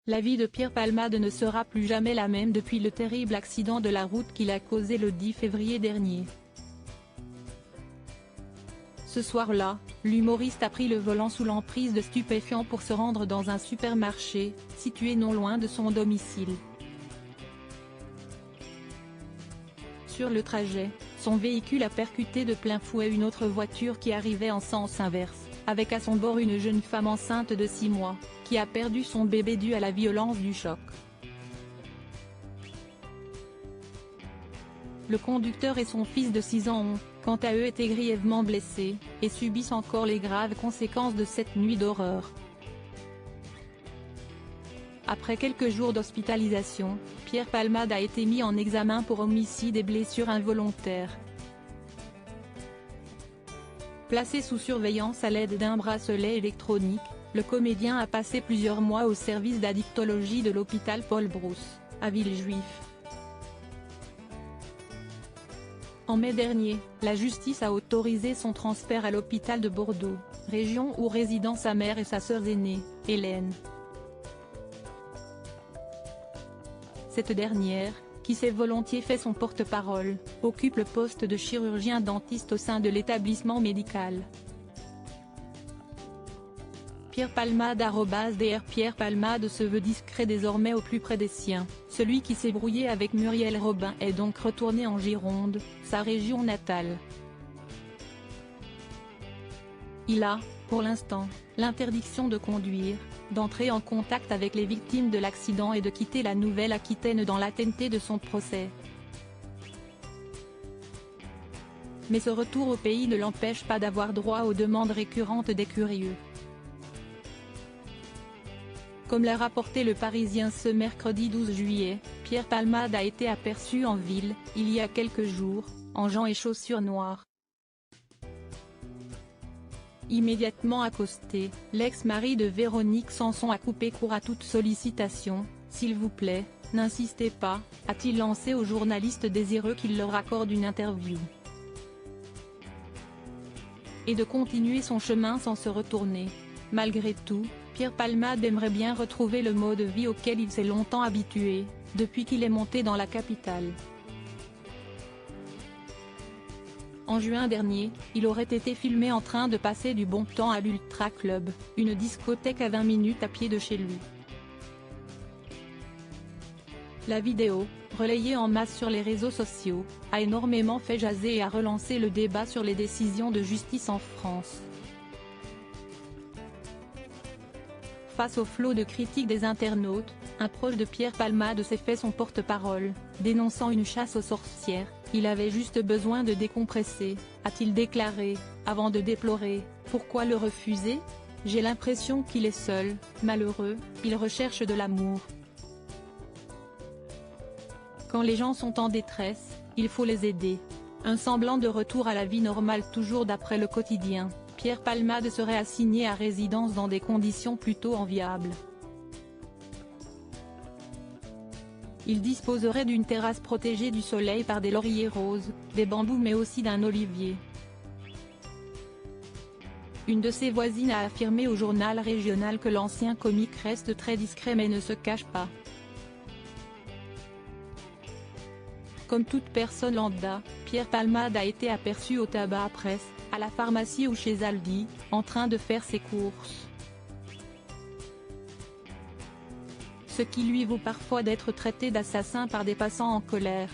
La vie de Pierre Palmade ne sera plus jamais la même depuis le terrible accident de la route qu'il a causé le 10 février dernier. Ce soir-là, l'humoriste a pris le volant sous l'emprise de stupéfiants pour se rendre dans un supermarché, situé non loin de son domicile. Sur le trajet, son véhicule a percuté de plein fouet une autre voiture qui arrivait en sens inverse, avec à son bord une jeune femme enceinte de 6 mois, qui a perdu son bébé dû à la violence du choc. Le conducteur et son fils de 6 ans ont, quant à eux, été grièvement blessés, et subissent encore les graves conséquences de cette nuit d'horreur. Après quelques jours d'hospitalisation, Pierre Palmade a été mis en examen pour homicide et blessures involontaires. Placé sous surveillance à l'aide d'un bracelet électronique, le comédien a passé plusieurs mois au service d'addictologie de l'hôpital Paul Brousse, à Villejuif. En mai dernier, la justice a autorisé son transfert à l'hôpital de Bordeaux, région où résident sa mère et sa sœur aînée, Hélène. Cette dernière, qui s'est volontiers fait son porte-parole, occupe le poste de chirurgien-dentiste au sein de l'établissement médical. Pierre Palmade @Dr Pierre Palmade se veut discret désormais au plus près des siens. Celui qui s'est brouillé avec Muriel Robin est donc retourné en Gironde, sa région natale. Il a, pour l'instant, l'interdiction de conduire, d'entrer en contact avec les victimes de l'accident et de quitter la Nouvelle-Aquitaine dans l'attente de son procès. Mais ce retour au pays ne l'empêche pas d'avoir droit aux demandes récurrentes des curieux. Comme l'a rapporté Le Parisien ce mercredi 12 juillet, Pierre Palmade a été aperçu en ville, il y a quelques jours, en jeans et chaussures noires. Immédiatement accosté, l'ex-mari de Véronique Sanson a coupé court à toute sollicitation. « S'il vous plaît, n'insistez pas », a-t-il lancé aux journalistes désireux qu'il leur accorde une interview. Et de continuer son chemin sans se retourner. Malgré tout, Pierre Palmade aimerait bien retrouver le mode de vie auquel il s'est longtemps habitué, depuis qu'il est monté dans la capitale. En juin dernier, il aurait été filmé en train de passer du bon temps à l'Ultra Club, une discothèque à 20 minutes à pied de chez lui. La vidéo, relayée en masse sur les réseaux sociaux, a énormément fait jaser et a relancé le débat sur les décisions de justice en France. Face au flot de critiques des internautes, un proche de Pierre Palmade s'est fait son porte-parole, dénonçant une chasse aux sorcières. « Il avait juste besoin de décompresser », a-t-il déclaré, avant de déplorer « Pourquoi le refuser ? J'ai l'impression qu'il est seul, malheureux, il recherche de l'amour. Quand les gens sont en détresse, il faut les aider. » Un semblant de retour à la vie normale toujours d'après Le Quotidien, Pierre Palmade serait assigné à résidence dans des conditions plutôt enviables. Il disposerait d'une terrasse protégée du soleil par des lauriers roses, des bambous mais aussi d'un olivier. Une de ses voisines a affirmé au journal régional que l'ancien comique reste très discret mais ne se cache pas. Comme toute personne lambda, Pierre Palmade a été aperçu au tabac presse, à la pharmacie ou chez Aldi, en train de faire ses courses. Ce qui lui vaut parfois d'être traité d'assassin par des passants en colère.